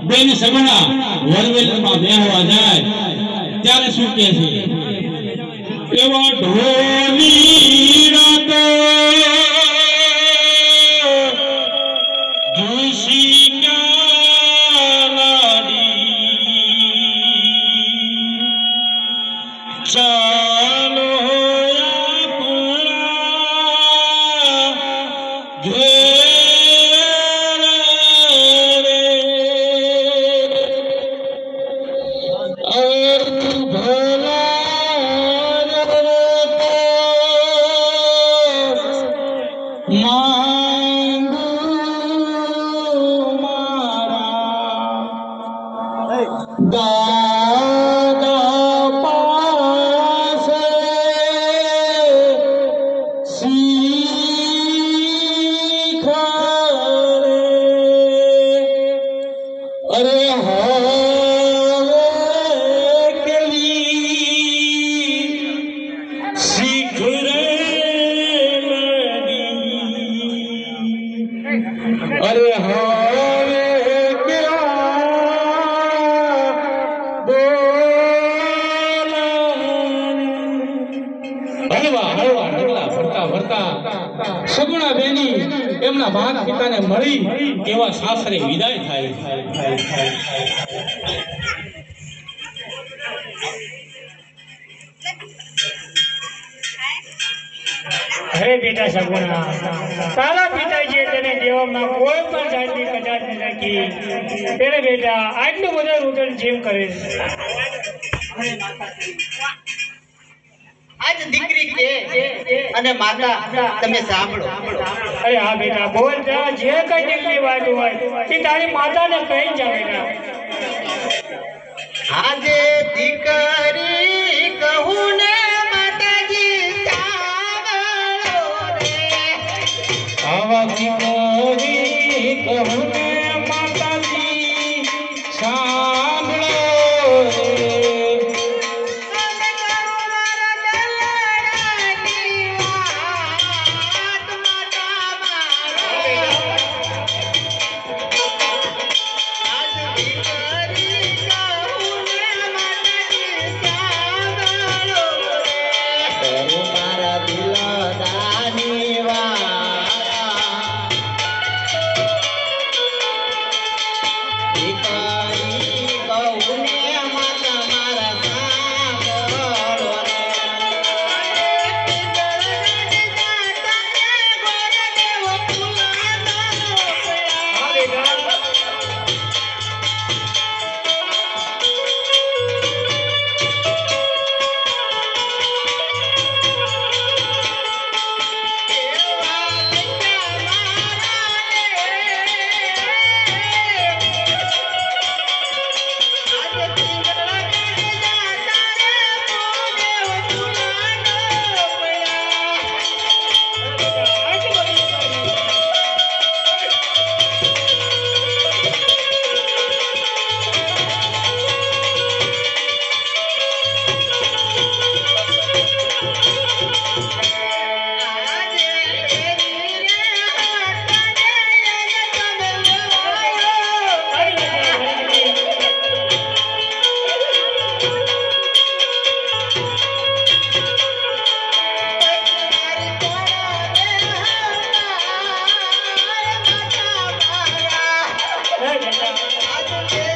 બેન સગુણા વરવેલમાં બેહવા જાય ત્યારે શું કહે છે એવા ઢોલી રાતો જોશી ચાલો સગુણા બેની એમના માતા પિતાને મળી કેવા સાસરે વિદાય થાય। અરે બેટા સગુણા, તારા પિતાજીએ તને દેવામાં કોઈ પણ જાતની કચાશ ન રાખી, તેને બેટા આટલું બધા રૂટન જીમ કરે છે। આજ દીકરી કે અને માતા તમે સાંભળો। અરે હા બેટા બોલ, જા જે કઈ દીકરી વાત હોય તે તારી માતાને કહી જા બેટા। આજે દીકરી કહું ને માતાજી સાંભળો રે, આવા દીકરી કહું ને માતાજી સાંભળો રે। આજે